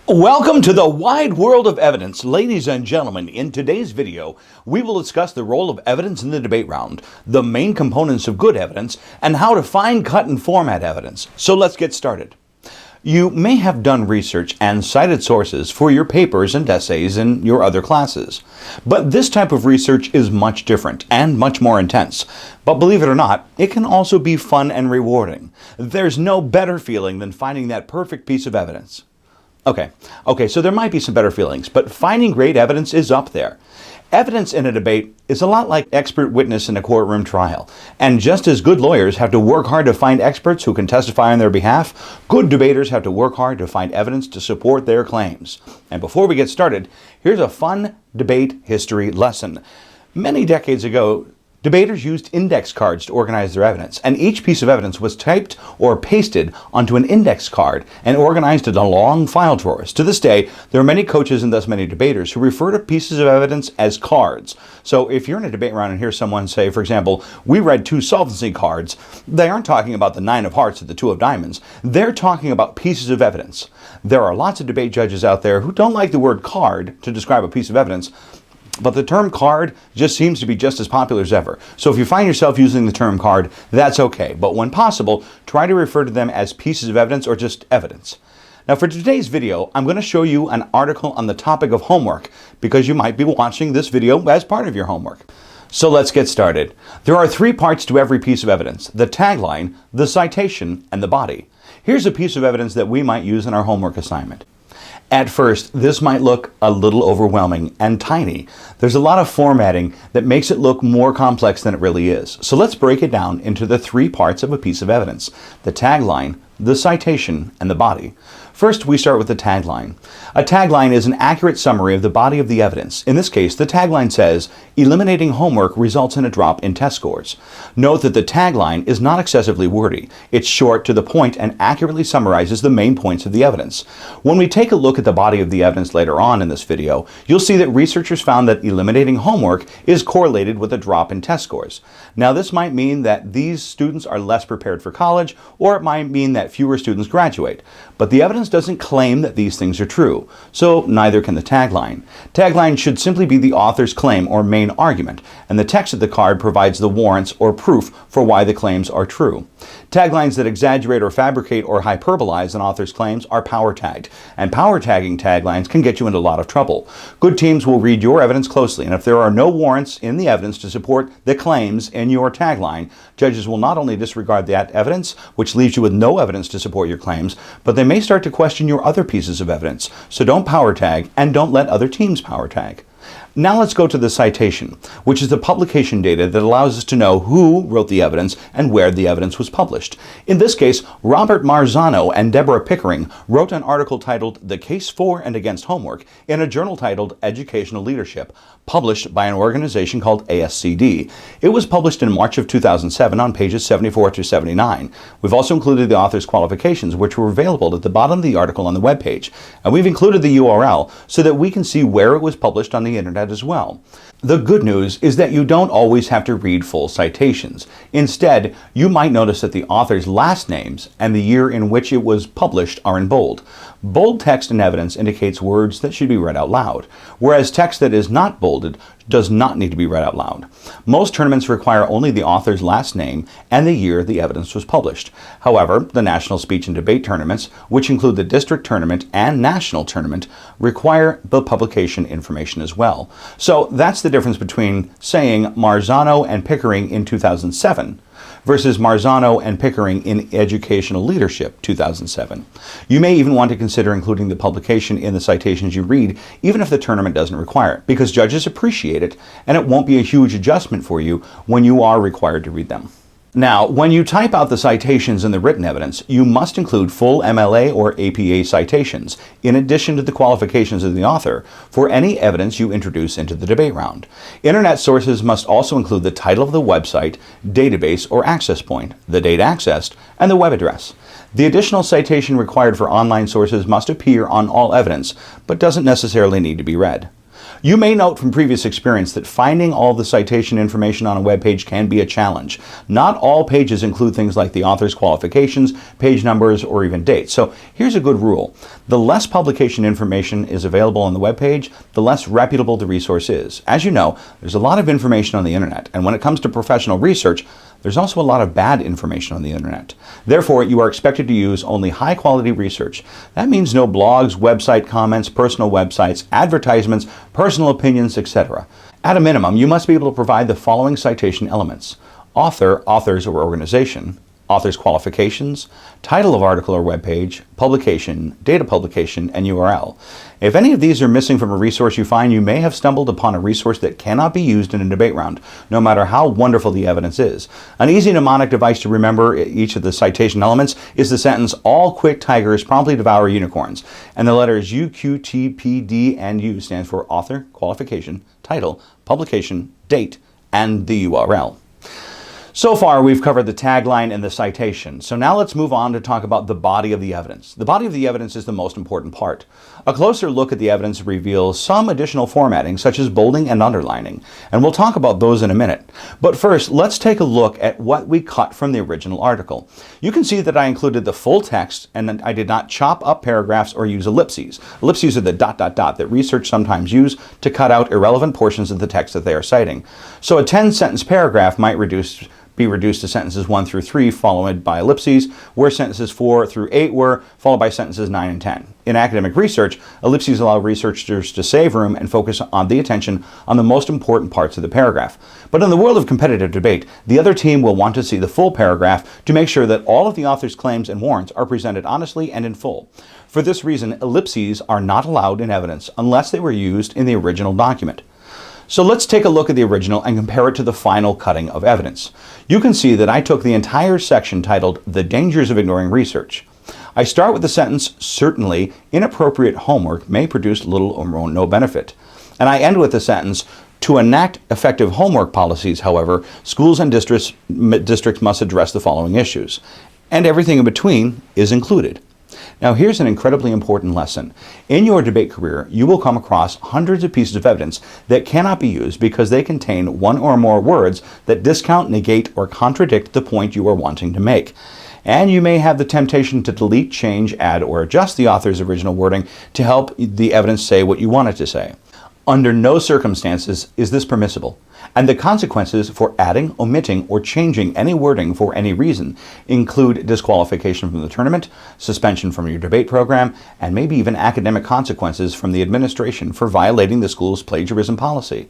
Welcome to the wide world of evidence. Ladies and gentlemen, in today's video, we will discuss the role of evidence in the debate round, the main components of good evidence, and how to find, cut, and format evidence. So let's get started. You may have done research and cited sources for your papers and essays in your other classes. But this type of research is much different and much more intense. But believe it or not, it can also be fun and rewarding. There's no better feeling than finding that perfect piece of evidence. Okay, so there might be some better feelings, but finding great evidence is up there. Evidence in a debate is a lot like expert witness in a courtroom trial. And just as good lawyers have to work hard to find experts who can testify on their behalf, good debaters have to work hard to find evidence to support their claims. And before we get started, here's a fun debate history lesson. Many decades ago, debaters used index cards to organize their evidence, and each piece of evidence was typed or pasted onto an index card and organized into long file drawers. To this day, there are many coaches and thus many debaters who refer to pieces of evidence as cards. So if you're in a debate round and hear someone say, for example, "We read two solvency cards," they aren't talking about the 9 of hearts or the 2 of diamonds. They're talking about pieces of evidence. There are lots of debate judges out there who don't like the word card to describe a piece of evidence, but the term card just seems to be just as popular as ever. So if you find yourself using the term card, that's okay. But when possible, try to refer to them as pieces of evidence or just evidence. Now for today's video, I'm going to show you an article on the topic of homework because you might be watching this video as part of your homework. So let's get started. There are 3 parts to every piece of evidence: the tagline, the citation, and the body. Here's a piece of evidence that we might use in our homework assignment. At first, this might look a little overwhelming and tiny. There's a lot of formatting that makes it look more complex than it really is. So let's break it down into the 3 parts of a piece of evidence: the tagline, the citation, and the body. First, we start with the tagline. A tagline is an accurate summary of the body of the evidence. In this case, the tagline says, "Eliminating homework results in a drop in test scores." Note that the tagline is not excessively wordy. It's short, to the point, and accurately summarizes the main points of the evidence. When we take a look at the body of the evidence later on in this video, you'll see that researchers found that eliminating homework is correlated with a drop in test scores. Now, this might mean that these students are less prepared for college, or it might mean that fewer students graduate. But the evidence doesn't claim that these things are true, so neither can the tagline. Tagline should simply be the author's claim or main argument, and the text of the card provides the warrants or proof for why the claims are true. Taglines that exaggerate or fabricate or hyperbolize an author's claims are power tagged, and power tagging taglines can get you into a lot of trouble. Good teams will read your evidence closely, and if there are no warrants in the evidence to support the claims in your tagline, judges will not only disregard that evidence, which leaves you with no evidence to support your claims, but they may start to question your other pieces of evidence. So don't power tag, and don't let other teams power tag. Now let's go to the citation, which is the publication data that allows us to know who wrote the evidence and where the evidence was published. In this case, Robert Marzano and Deborah Pickering wrote an article titled "The Case For and Against Homework" in a journal titled Educational Leadership, published by an organization called ASCD. It was published in March of 2007 on pages 74 to 79. We've also included the author's qualifications, which were available at the bottom of the article on the webpage. And we've included the URL so that we can see where it was published on the internet as well. The good news is that you don't always have to read full citations. Instead, you might notice that the author's last names and the year in which it was published are in bold. Bold text in evidence indicates words that should be read out loud, whereas text that is not bolded does not need to be read out loud. Most tournaments require only the author's last name and the year the evidence was published. However, the national speech and debate tournaments, which include the district tournament and national tournament, require the publication information as well. So that's the difference between saying Marzano and Pickering in 2007 versus Marzano and Pickering in Educational Leadership 2007. You may even want to consider including the publication in the citations you read, even if the tournament doesn't require it, because judges appreciate it, and it won't be a huge adjustment for you when you are required to read them. Now, when you type out the citations in the written evidence, you must include full MLA or APA citations, in addition to the qualifications of the author, for any evidence you introduce into the debate round. Internet sources must also include the title of the website, database, or access point, the date accessed, and the web address. The additional citation required for online sources must appear on all evidence, but doesn't necessarily need to be read. You may note from previous experience that finding all the citation information on a web page can be a challenge. Not all pages include things like the author's qualifications, page numbers, or even dates. So here's a good rule. The less publication information is available on the web page, the less reputable the resource is. As you know, there's a lot of information on the internet, and when it comes to professional research, there's also a lot of bad information on the internet. Therefore, you are expected to use only high-quality research. That means no blogs, website comments, personal websites, advertisements, personal opinions, etc. At a minimum, you must be able to provide the following citation elements: author, authors or organization, author's qualifications, title of article or web page, publication, date of publication, and URL. If any of these are missing from a resource you find, you may have stumbled upon a resource that cannot be used in a debate round, no matter how wonderful the evidence is. An easy mnemonic device to remember each of the citation elements is the sentence, "All quick tigers promptly devour unicorns." And the letters U, Q, T, P, D, and U stands for author, qualification, title, publication, date, and the URL. So far, we've covered the tagline and the citation. So now let's move on to talk about the body of the evidence. The body of the evidence is the most important part. A closer look at the evidence reveals some additional formatting, such as bolding and underlining, and we'll talk about those in a minute. But first, let's take a look at what we cut from the original article. You can see that I included the full text, and I did not chop up paragraphs or use ellipses. Ellipses are the ... that research sometimes use to cut out irrelevant portions of the text that they are citing. So a 10-sentence paragraph might be reduced to sentences 1 through 3 followed by ellipses, where sentences 4 through 8 were, followed by sentences 9 and 10. In academic research, ellipses allow researchers to save room and focus on the attention on the most important parts of the paragraph. But in the world of competitive debate, the other team will want to see the full paragraph to make sure that all of the author's claims and warrants are presented honestly and in full. For this reason, ellipses are not allowed in evidence unless they were used in the original document. So let's take a look at the original and compare it to the final cutting of evidence. You can see that I took the entire section titled "The Dangers of Ignoring Research." I start with the sentence, "Certainly, inappropriate homework may produce little or no benefit." And I end with the sentence, "To enact effective homework policies, however, schools and districts must address the following issues." And everything in between is included. Now here's an incredibly important lesson. In your debate career, you will come across hundreds of pieces of evidence that cannot be used because they contain one or more words that discount, negate, or contradict the point you are wanting to make. And you may have the temptation to delete, change, add, or adjust the author's original wording to help the evidence say what you want it to say. Under no circumstances is this permissible, and the consequences for adding, omitting, or changing any wording for any reason include disqualification from the tournament, suspension from your debate program, and maybe even academic consequences from the administration for violating the school's plagiarism policy.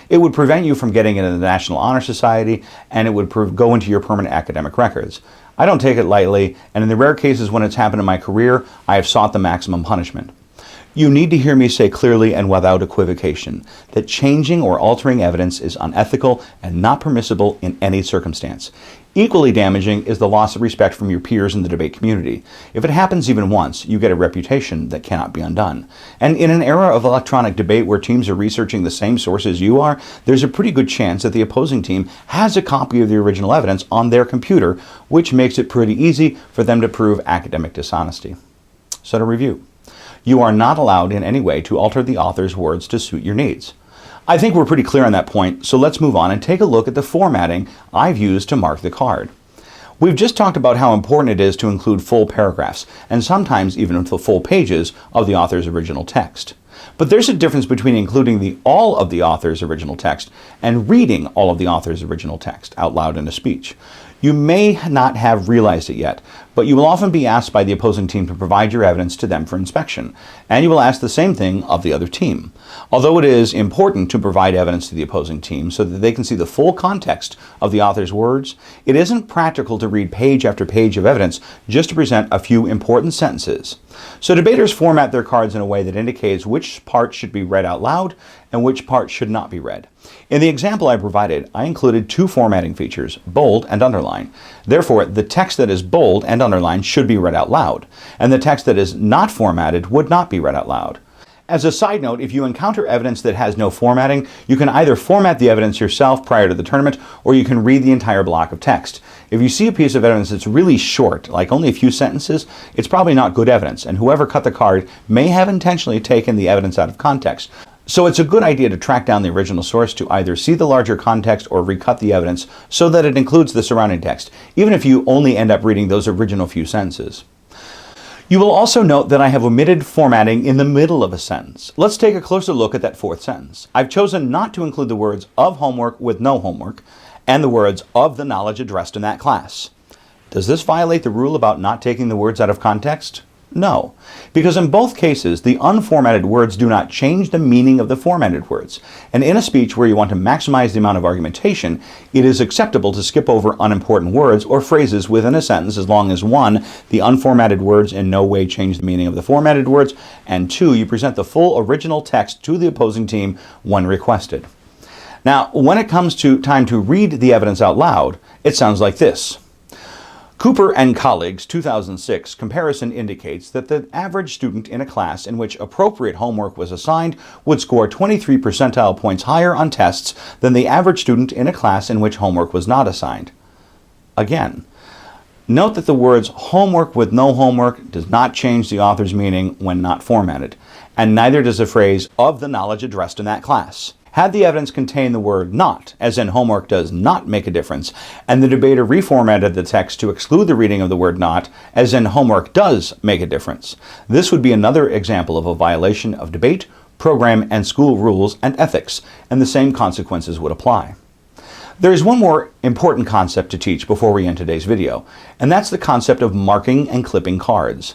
It would prevent you from getting into the National Honor Society, and it would go into your permanent academic records. I don't take it lightly, and in the rare cases when it's happened in my career, I have sought the maximum punishment. You need to hear me say clearly and without equivocation that changing or altering evidence is unethical and not permissible in any circumstance. Equally damaging is the loss of respect from your peers in the debate community. If it happens even once, you get a reputation that cannot be undone. And in an era of electronic debate where teams are researching the same sources you are, there's a pretty good chance that the opposing team has a copy of the original evidence on their computer, which makes it pretty easy for them to prove academic dishonesty. So to review. You are not allowed in any way to alter the author's words to suit your needs. I think we're pretty clear on that point, so let's move on and take a look at the formatting I've used to mark the card. We've just talked about how important it is to include full paragraphs, and sometimes even the full pages of the author's original text. But there's a difference between including all of the author's original text and reading all of the author's original text out loud in a speech. You may not have realized it yet, but you will often be asked by the opposing team to provide your evidence to them for inspection, and you will ask the same thing of the other team. Although it is important to provide evidence to the opposing team so that they can see the full context of the author's words, it isn't practical to read page after page of evidence just to present a few important sentences. So debaters format their cards in a way that indicates which part should be read out loud and which part should not be read. In the example I provided, I included two formatting features, bold and underline. Therefore, the text that is bold and underlined should be read out loud, and the text that is not formatted would not be read out loud. As a side note, if you encounter evidence that has no formatting, you can either format the evidence yourself prior to the tournament, or you can read the entire block of text. If you see a piece of evidence that's really short, like only a few sentences, it's probably not good evidence, and whoever cut the card may have intentionally taken the evidence out of context. So it's a good idea to track down the original source to either see the larger context or recut the evidence so that it includes the surrounding text, even if you only end up reading those original few sentences. You will also note that I have omitted formatting in the middle of a sentence. Let's take a closer look at that fourth sentence. I've chosen not to include the words "of homework" with "no homework" and the words "of the knowledge addressed in that class." Does this violate the rule about not taking the words out of context? No, because in both cases, the unformatted words do not change the meaning of the formatted words. And in a speech where you want to maximize the amount of argumentation, it is acceptable to skip over unimportant words or phrases within a sentence as long as 1, the unformatted words in no way change the meaning of the formatted words, and 2, you present the full original text to the opposing team when requested. Now, when it comes to time to read the evidence out loud, it sounds like this. Cooper and colleagues, 2006, comparison indicates that the average student in a class in which appropriate homework was assigned would score 23 percentile points higher on tests than the average student in a class in which homework was not assigned. Again, note that the words "homework" with "no homework" does not change the author's meaning when not formatted, and neither does the phrase "of the knowledge addressed in that class." Had the evidence contained the word "not," as in "homework does not make a difference," and the debater reformatted the text to exclude the reading of the word "not," as in "homework does make a difference," this would be another example of a violation of debate, program, and school rules and ethics, and the same consequences would apply. There is one more important concept to teach before we end today's video, and that's the concept of marking and clipping cards.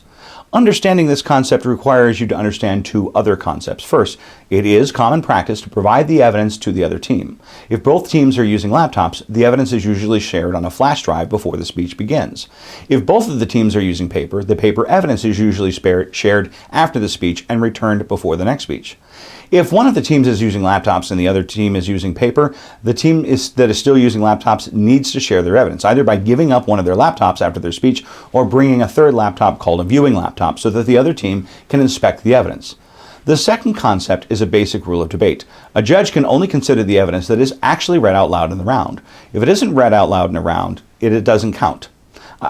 Understanding this concept requires you to understand two other concepts. First, it is common practice to provide the evidence to the other team. If both teams are using laptops, the evidence is usually shared on a flash drive before the speech begins. If both of the teams are using paper, the paper evidence is usually shared after the speech and returned before the next speech. If one of the teams is using laptops and the other team is using paper, the team that is still using laptops needs to share their evidence, either by giving up one of their laptops after their speech or bringing a third laptop called a viewing laptop so that the other team can inspect the evidence. The second concept is a basic rule of debate. A judge can only consider the evidence that is actually read out loud in the round. If it isn't read out loud in a round, it doesn't count.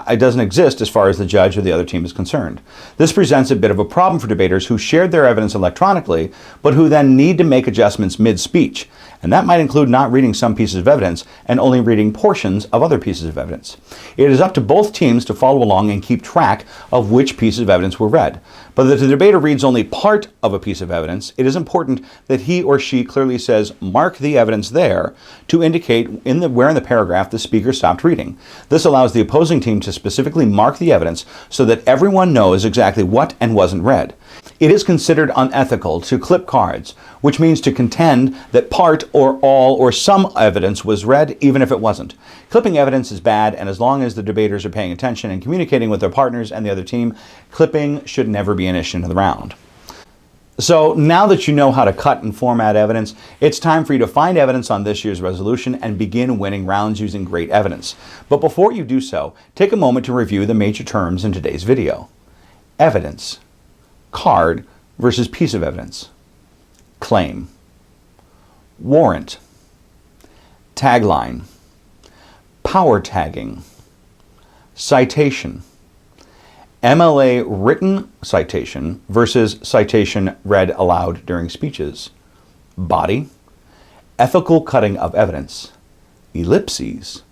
It doesn't exist as far as the judge or the other team is concerned. This presents a bit of a problem for debaters who shared their evidence electronically, but who then need to make adjustments mid-speech. And that might include not reading some pieces of evidence and only reading portions of other pieces of evidence. It is up to both teams to follow along and keep track of which pieces of evidence were read. But if the debater reads only part of a piece of evidence, it is important that he or she clearly says, "Mark the evidence there," to indicate where in the paragraph the speaker stopped reading. This allows the opposing team to specifically mark the evidence so that everyone knows exactly what and wasn't read. It is considered unethical to clip cards, which means to contend that part or all or some evidence was read, even if it wasn't. Clipping evidence is bad, and as long as the debaters are paying attention and communicating with their partners and the other team, clipping should never be an issue in the round. So now that you know how to cut and format evidence, it's time for you to find evidence on this year's resolution and begin winning rounds using great evidence. But before you do so, take a moment to review the major terms in today's video. Evidence. Card versus piece of evidence. Claim. Warrant. Tagline. Power tagging. Citation. MLA written citation versus citation read aloud during speeches. Body. Ethical cutting of evidence. Ellipses.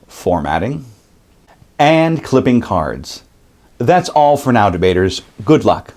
Formatting. And clipping cards. That's all for now, debaters. Good luck.